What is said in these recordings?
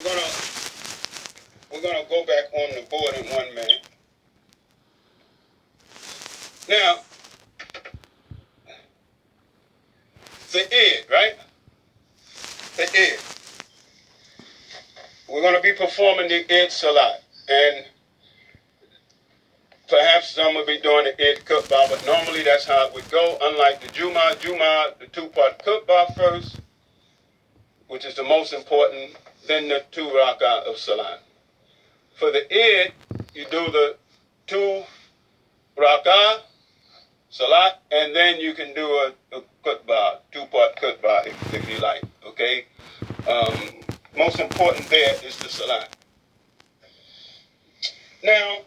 We're gonna go back on the board in 1 minute. Now, the Eid, right? The Eid. We're gonna be performing the Eid Salat, and perhaps some will be doing the Eid Akbar, but normally that's how it would go. Unlike the Juma, the 2-part Akbar first, which is the most important, then the 2 rak'ah of Salat. For the Eid, you do the 2 rak'ah Salat, and then you can do a Akbar, 2-part Akbar if you like, okay? Most important there is the Salat. Now,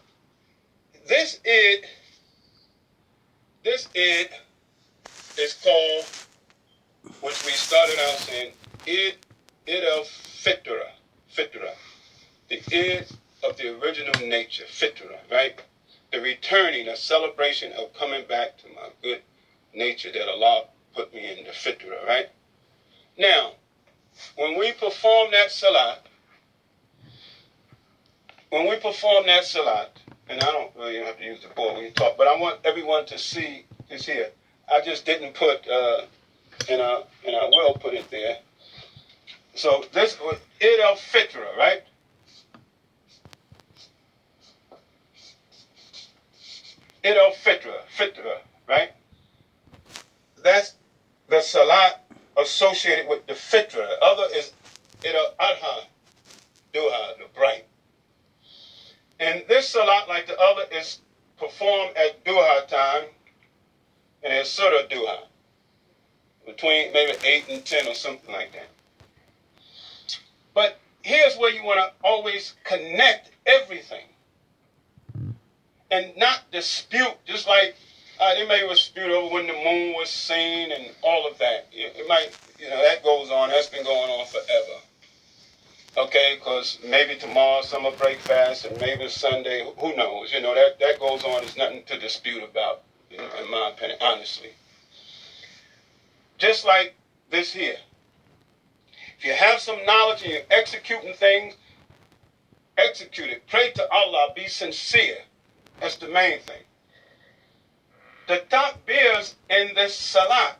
this Eid is called, which we started out saying, Eid al-Fitra, the Eid of the original nature, Fitra, right? The returning, a celebration of coming back to my good nature that Allah put me in, the Fitra, right? Now, when we perform that Salat, and I don't really have to use the board when you talk, but I want everyone to see this here. I just didn't put, and I will put it there. So this was Eid al-Fitra, right? Eid al-Fitra, right? That's the Salat associated with the Fitra. The other is Eid al-Adha, Duha, the bright. And this Salat, like the other, is performed at Duha time, and it's Surah Duha, between maybe 8 and 10 or something like that. But here's where you want to always connect everything and not dispute, just like they may dispute over when the moon was seen and all of that. It might, that goes on. That's been going on forever. Okay, because maybe tomorrow some will break fast and maybe Sunday, who knows? That goes on. There's nothing to dispute about, in my opinion, honestly. Just like this here. If you have some knowledge and you're executing things, execute it. Pray to Allah. Be sincere. That's the main thing. The Takbirs in this Salat,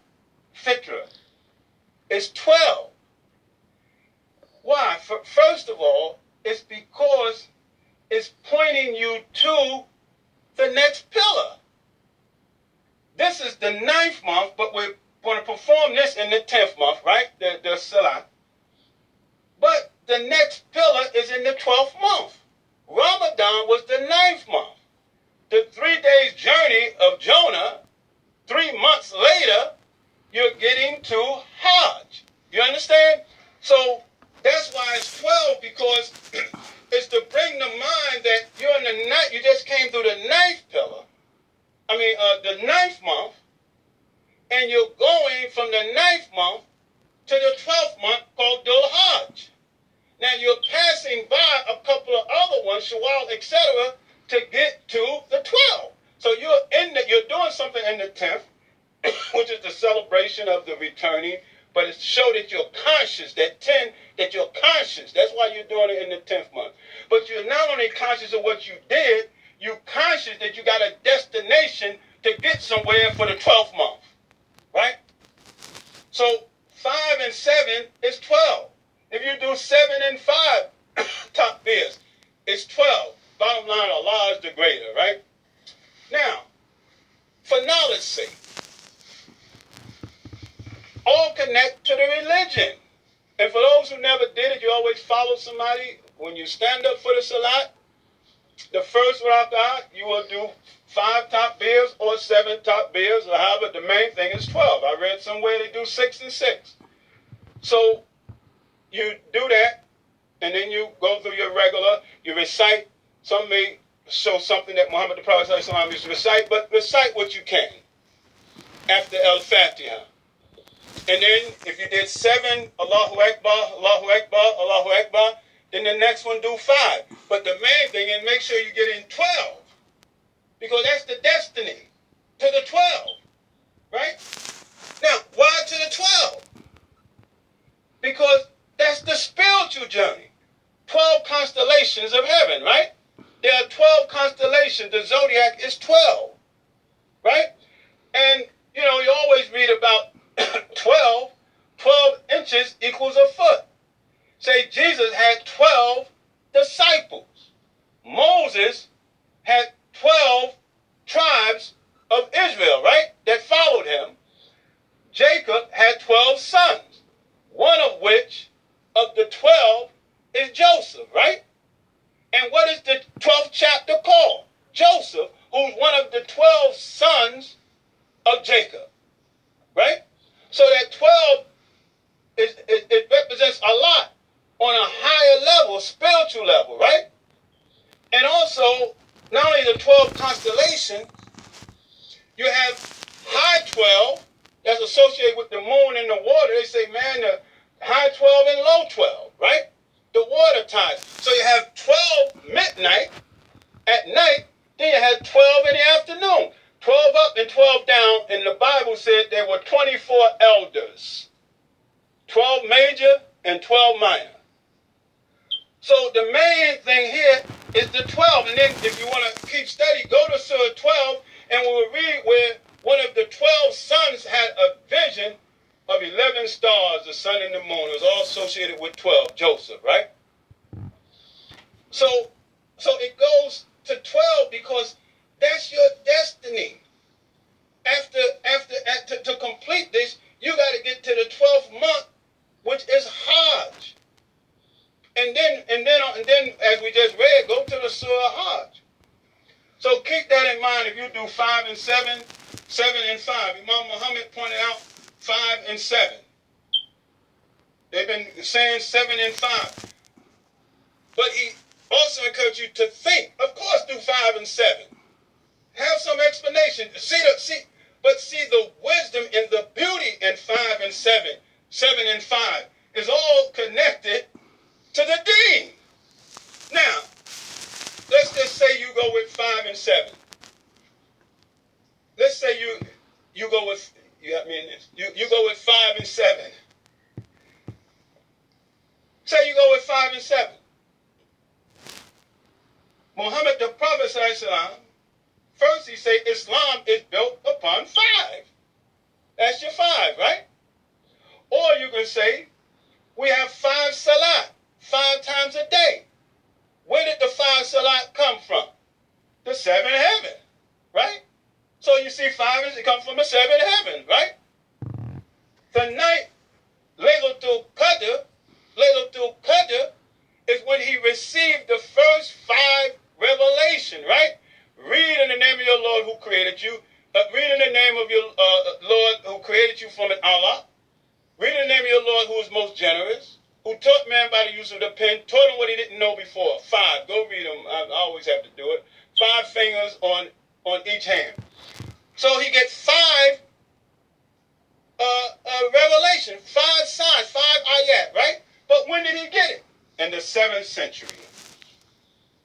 Fitra, is 12. Why? First of all, it's because it's pointing you to the next pillar. This is the 9th month, but we're going to perform this in the 10th month, right? The Salat. But the next pillar is in the 12th month. Ramadan was the 9th month. The 3 days journey of Jonah, 3 months later, you're getting to Hajj. You understand? So that's why it's 12, because it's to bring to mind that you're in the night. You just came through the 9th pillar. The 9th month, and you're going from the 9th month to the 12th month called Dhul Hajj. Now you're passing by a couple of other ones, Shawwal, etc., to get to the 12th. So you're doing something in the 10th, which is the celebration of the returning, but it shows that you're conscious, that you're conscious. That's why you're doing it in the 10th month. But you're not only conscious of what you did, you're conscious that you got a destination to get somewhere for the 12th month, right? So 5 and 7 is 12. If you do 7 and 5 Takbirs, it's 12. Bottom line, Allah is the greater, right? Now, for knowledge's sake, all connect to the religion. And for those who never did it, you always follow somebody. When you stand up for the Salat, the first rak'ah, you will do 5 Takbirs or 7 Takbirs, or however, the main thing is 12. I read somewhere they do 6 and 6. So you do that, and then you go through your regular, you recite. Some may show something that Muhammad the Prophet ﷺ used to recite, but recite what you can after Al-Fatiha. And then if you did 7, Allahu Akbar, Allahu Akbar, Allahu Akbar, then the next one do 5. But the main thing is make sure you get in 12, because that's the destiny, to the 12, right? Now, why to the 12? Because that's the spiritual journey. 12 constellations of heaven, right? There are 12 constellations. The zodiac is 12, right? And, you know, you always read about 12. 12 inches equals a foot. Say Jesus had 12 disciples. Moses had 12 tribes of Israel, right, that followed him. Jacob had 12 sons, one of which of the 12 is Joseph, right? And what is the 12th chapter called? Joseph, who's one of the 12 sons of Jacob, right? So that 12, it represents a lot on a higher level, spiritual level, right? And also, not only the 12 constellations, you have high 12, that's associated with the moon and the water. They say, man, the high 12 and low 12, right? The water tides. So you have 12 midnight at night, then you have 12 in the afternoon. 12 up and 12 down, and the Bible said there were 24 elders. 12 major and 12 minor. So the main thing here is the 12. And then if you want to keep study, go to Surah 12, and we'll read where one of the 12 sons had a vision of 11 stars, the sun and the moon. It was all associated with 12, Joseph, right? So it goes to 12 because that's your destiny. To complete this, you got to get to the 12th month, which is Hajj. And then, as we just read, go to the Surah Hajj. So keep that in mind if you do 5 and 7, 7 and 5. Imam Muhammad pointed out 5 and 7. They've been saying 7 and 5. But he also encouraged you to think. Of course, do 5 and 7. Have some explanation. See the wisdom and the beauty in 5 and 7, 7 and 5 is all connected to the deen. Now, let's just say you go with 5 and 7. Let's say you go with you go with 5 and 7. Say you go with 5 and 7. Muhammad the Prophet ﷺ, first he say Islam is built upon 5. That's your 5, right? Or you can say we have 5 Salat, 5 times a day. Where did the 5 Salat come from? The 7 heaven, right? So you see 5 it comes from the 7 heaven, right? The night, Laylatul Qadr is when he received the first 5 revelation, right? Read in the name of your Lord who created you. Read in the name of your Lord who created you from an Allah. Read in the name of your Lord who is most generous, who taught man by the use of the pen, taught him what he didn't know before. 5. Go read them. I always have to do it. 5 fingers on each hand. So he gets 5 revelation, 5 signs, 5 ayat, right? But when did he get it? In the 7th century.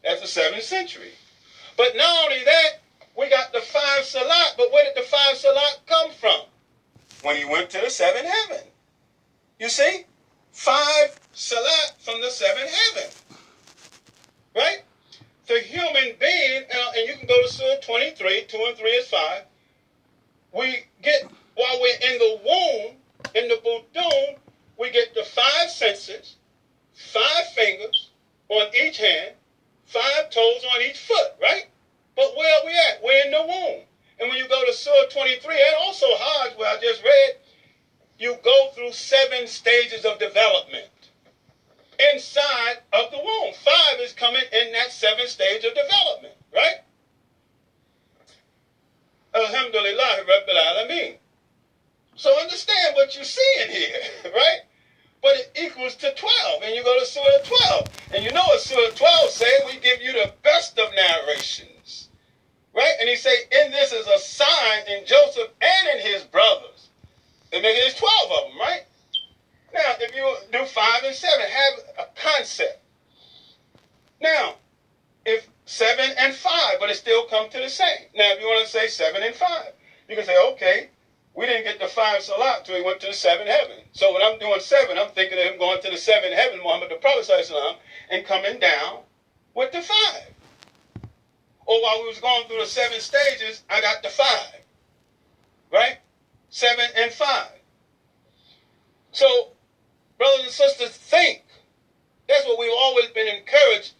That's the 7th century. But not only that, we got the 5 Salat, but where did the 5 Salat come from? When he went to the 7th heaven. You see? 5 Salat from the 7th heaven. Right? The human being, and you can go to Surah 23, 2 and 3 is 5. We get, while we're in the womb, in the budun, we get the 5 senses, 5 fingers on each hand, 5 toes on each foot, right? But where are we at? We're in the womb. And when you go to Surah 23, and also Hajj, where I just read, you go through 7 stages of development inside of the womb. 5 is coming in that 7th stage of development, right? Alhamdulillah, Rabbil Alameen. So understand what you're seeing here, right? But it equals to 12, and you go to Surah 12. And you know what Surah 12 say? We give you the best of narrations, right? And he say, in this is a sign in Joseph and in his brothers. It makes it 12 of them, right? Now, if you do 5 and 7, have a concept. Now, if 7 and 5, but it still comes to the same. Now, if you want to say 7 and 5, you can say, okay, we didn't get the 5 Salat till he went to the 7th heaven. So when I'm doing 7, I'm thinking of him going to the 7th heaven, Muhammad the Prophet ﷺ, and coming down with the 5. Or while we was going through the 7 stages, I got the 5. Right? 7 and 5. So, brothers and sisters, think. That's what we've always been encouraged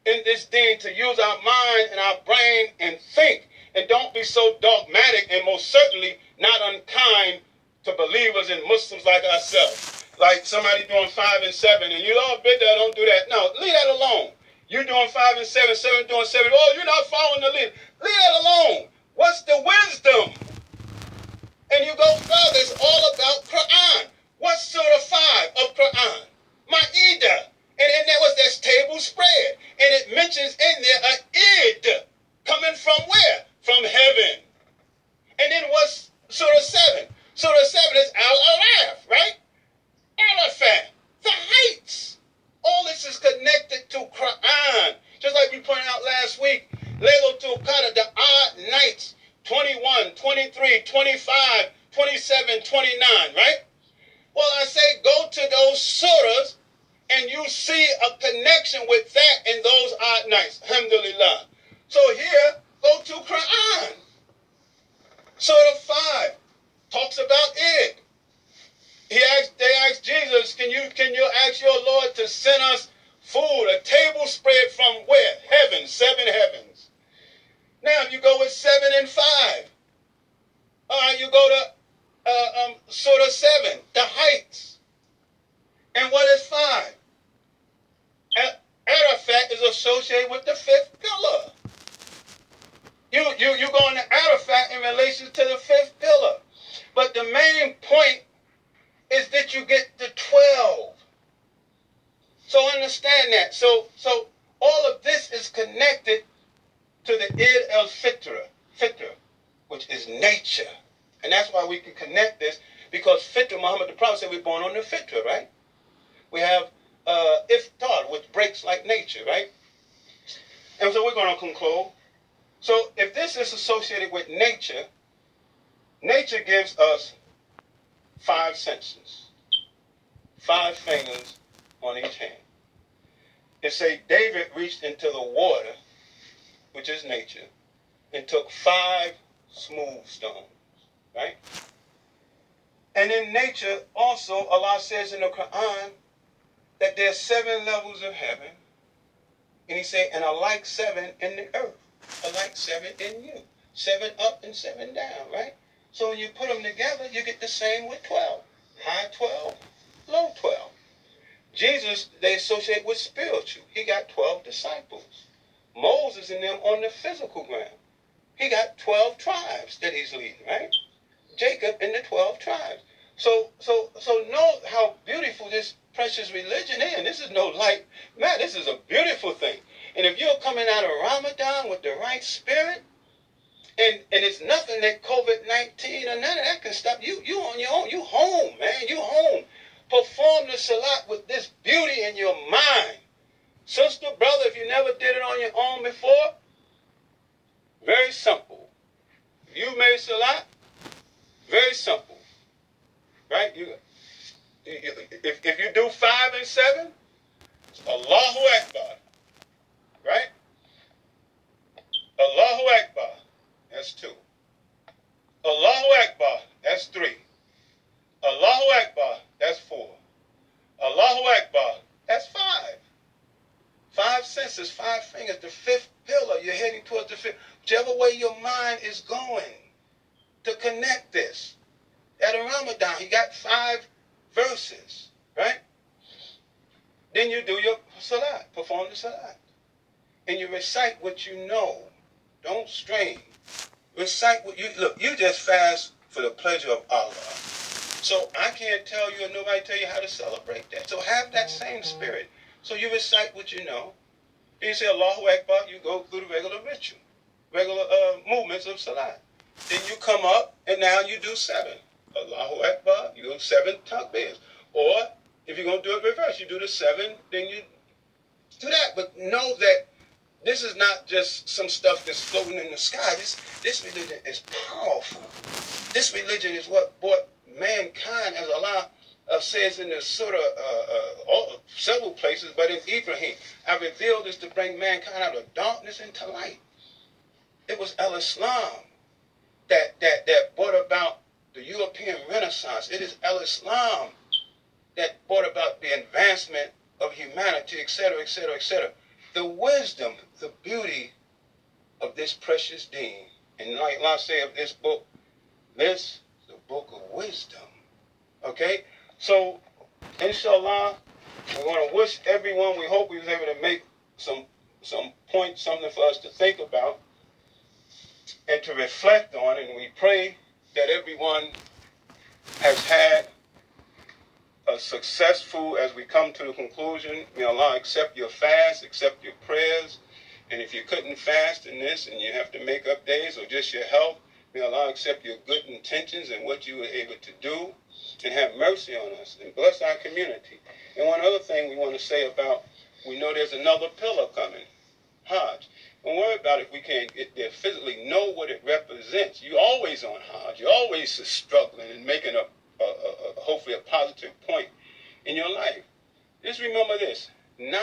in this thing, to use our mind and our brain and think. And don't be so dogmatic, and most certainly not unkind to believers and Muslims like ourselves. Like somebody doing 5 and 7, and you all bid that, don't do that. No, leave that alone. You doing 5 and 7, 7 doing 7. Oh, you're not following the lead. Leave that alone. What's the wisdom? And you go further, it's all about Quran. What's Surah 5 of Quran? Ma'idah. And then there was this table spread. And it mentions in there an id coming from where? From heaven. And then what's Surah 7? Surah 7 is Al-Araf, right? Arafat, the heights. All this is connected to Quran. Just like we pointed out last week, Laylatul Qadr, the odd nights, 21, 23, 25, 27, 29, right? Well, I say go to those surahs and you see a connection with that in those odd nights. Alhamdulillah. So here, go to Quran. Surah 5 talks about it. They asked Jesus, can you ask your Lord to send us food, a table spread from where? Heaven, 7 heavens. Now you go with 7 and 5. All right, you go to Surah 7, the heights. And what is 5? Arafat is associated with the 5th pillar. You go into Arafat in relation to the 5th pillar. But the main point is that you get the 12. So understand that. So all of this is connected to the Eid-el-Fitr, which is nature. And that's why we can connect this, because Fitr, Muhammad the Prophet said we're born on the Fitr, right? We have Iftar, which breaks like nature, right? And so we're going to conclude. So if this is associated with nature, nature gives us 5 senses, 5 fingers on each hand. It say David reached into the water, which is nature, and took 5 smooth stones, right? And in nature also, Allah says in the Quran that there's 7 levels of heaven. And he said, and I like 7 in the earth. I like 7 in you. 7 up and 7 down, right? So when you put them together, you get the same with 12. High 12, low 12. Jesus, they associate with spiritual. He got 12 disciples. Moses and them on the physical ground. He got 12 tribes that he's leading, right? Jacob and the 12 tribes. So know how beautiful this precious religion is. This is no light. Man, this is a beautiful thing. And if you're coming out of Ramadan with the right spirit, and it's nothing that COVID-19 or none of that can stop you. You on your own. You home, man. You home. Perform the Salat with this beauty in your mind. Sister, brother, if you never did it on your own before, very simple. You made Salat, very simple. Right? If you do 5 and 7, it's Allahu Akbar. Right? Allahu Akbar. That's 2. Allahu Akbar. That's 3. Allahu Akbar. That's 4. Allahu Akbar. That's 5. 5 senses, 5 fingers. The 5th pillar. You're heading towards the 5th. Whichever way your mind is going to connect this. At a Ramadan, you got 5 verses, right? Then you do your Salat, perform the Salat. And you recite what you know. Don't strain. Recite what you, look, you just fast for the pleasure of Allah. So I can't tell you, and nobody tell you how to celebrate that. So have that same spirit. So you recite what you know. Then you say Allahu Akbar, you go through the regular ritual, regular movements of Salat. Then you come up, and now you do 7. Allahu Akbar, you do 7 Takbirs. Or, if you're going to do it reverse, you do the 7, then you do that. But know that this is not just some stuff that's floating in the sky. This religion is powerful. This religion is what brought mankind, as Allah says in the Surah, several places, but in Ibrahim, I revealed this to bring mankind out of darkness into light. It was El-Islam that brought about the European Renaissance. It is El-Islam that brought about the advancement of humanity, etc., etc., etc. The wisdom, the beauty of this precious deen. And like Allah say of this book, this is the book of wisdom. Okay? So, inshallah, we want to wish everyone, we hope we was able to make some points, something for us to think about and to reflect on, and we pray that everyone has had a successful, as we come to the conclusion, may Allah accept your fast, accept your prayers, and if you couldn't fast in this and you have to make up days or just your health, may Allah accept your good intentions and what you were able to do, and have mercy on us and bless our community. And one other thing we want to say about, we know there's another pillar coming, Hajj. Don't worry about it if we can't get there physically. Know what it represents. You're always on Hajj. You're always struggling and making hopefully a positive point in your life. Just remember this. 9,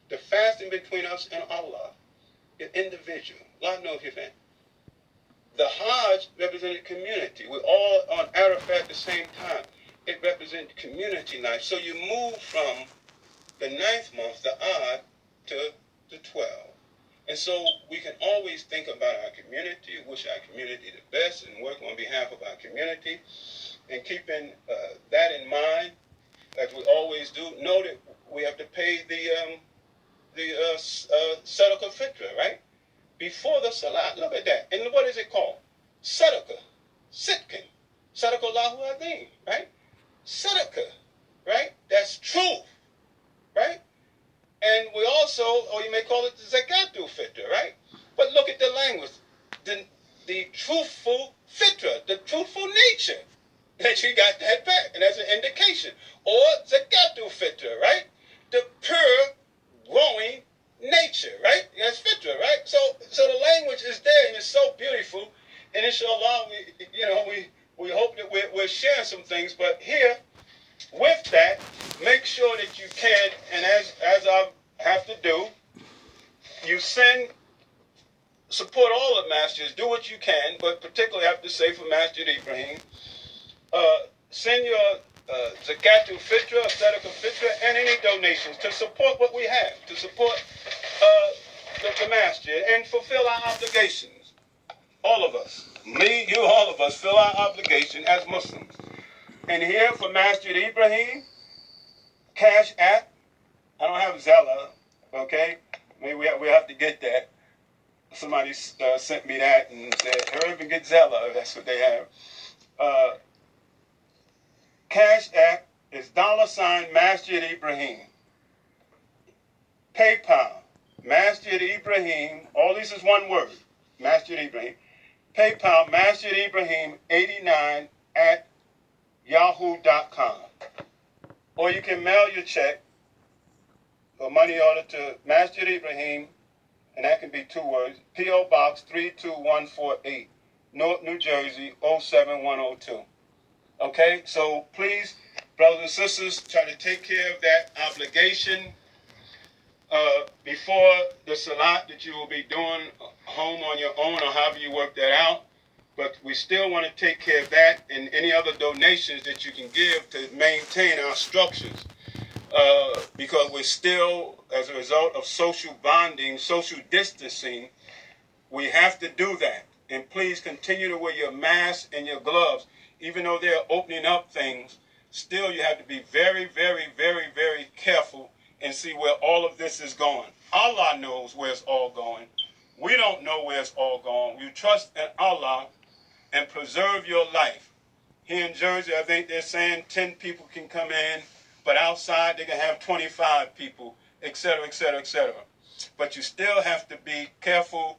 the fasting between us and Allah is individual. Allah knows your family. The Hajj represented community. We're all on Arafat at the same time. It represents community life. So you move from the 9th month, the Odd, to the 12. And so we can always think about our community, wish our community the best, and work on behalf of our community. And keeping that in mind, as we always do, know that we have to pay the Sadaqah Fitra, right? Before the Salat. Look at that. And what is it called? Sadaqah. Sitkin. Sadaqah Allahu Azim, right? Sadaqah, right? That's truth, right? And we also, or you may call it the Zakatul Fitra, right? But look at the language. The truthful fitra, the truthful nature, that you got that back. And that's an indication. Or Zakatul Fitra, right? The pure, growing nature, right? That's fitra, right? So the language is there and it's so beautiful. And inshallah, we hope that we're sharing some things. But here, with that, make sure that you can, and as I have to do, you support all the masters, do what you can, but particularly I have to say for Master Ibrahim, send your Zakatul Fitra, Sadaqah Fitra, and any donations to support what we have, to support the Master, and fulfill our obligations. All of us, me, you, all of us, fill our obligation as Muslims. And here for Master Ibrahim, Cash App. I don't have Zella, okay? Maybe we have to get that. Somebody sent me that and said, hurry up and get Zella. That's what they have. Cash App is $ Masjid Ibrahim. PayPal, Masjid Ibrahim. All this is one word, Masjid Ibrahim. PayPal, Masjid Ibrahim 89 at yahoo.com. Or you can mail your check or money order to Masjid Ibrahim, and that can be 2 words, P.O. Box 32148, Newark, New Jersey, 07102. Okay, so please, brothers and sisters, try to take care of that obligation before the Salat that you will be doing home on your own, or however you work that out. But we still want to take care of that and any other donations that you can give to maintain our structures. Because we're still, as a result of social bonding, social distancing, we have to do that. And please continue to wear your mask and your gloves. Even though they're opening up things, still you have to be very, very, very, very careful and see where all of this is going. Allah knows where it's all going. We don't know where it's all going. We trust in Allah and preserve your life. Here in Jersey, I think they're saying 10 people can come in, but outside they can have 25 people, etc., etc., etc. But you still have to be careful,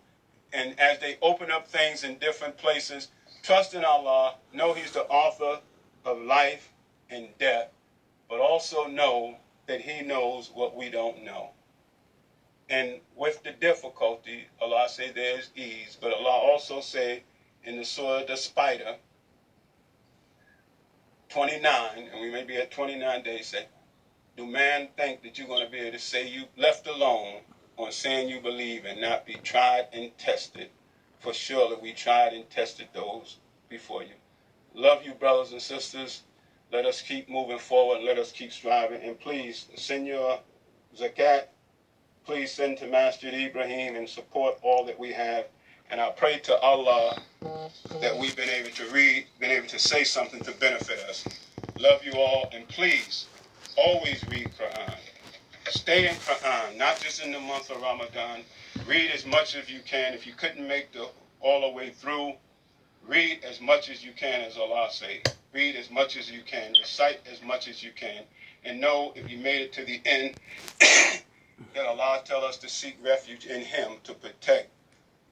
and as they open up things in different places, trust in Allah, know He's the author of life and death, but also know that He knows what we don't know. And with the difficulty, Allah say there's ease, but Allah also say in the Surah the Spider, 29, and we may be at 29 days, say, do man think that you're going to be able to say you left alone on saying you believe and not be tried and tested? For surely we tried and tested those before you. Love you, brothers and sisters. Let us keep moving forward. Let us keep striving. And please send your zakat. Please send to Masjid Ibrahim and support all that we have. And I pray to Allah that we've been able to read, been able to say something to benefit us. Love you all, and please always read Quran. Stay in Quran, not just in the month of Ramadan. Read as much as you can. If you couldn't make all the way through, read as much as you can, as Allah say. Read as much as you can. Recite as much as you can. And know if you made it to the end, that Allah tell us to seek refuge in Him to protect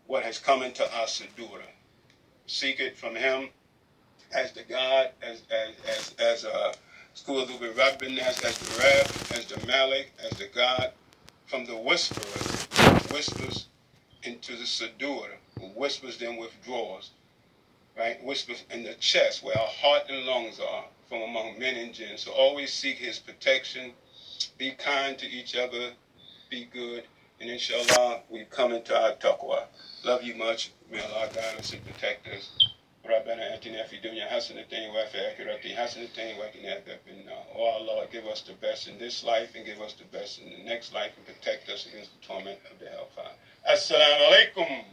what has come into our Sadura. Seek it from Him as the God, as School of the Rabbin, as the Rab, as the Malik, as the God, from the whisperers, who whispers into the Sadura, who whispers then withdraws, right? Whispers in the chest where our heart and lungs are, from among men and jinn. So always seek His protection. Be kind to each other. Be good. And inshallah, we come into our taqwa. Love you much. May Allah guide us and protect us. ربنا آتنا في الدنيا حسنة وفي الآخرة حسنة وقنا عذاب النار. Oh Allah, give us the best in this life and give us the best in the next life and protect us against the torment of the hellfire. Assalamu alaikum.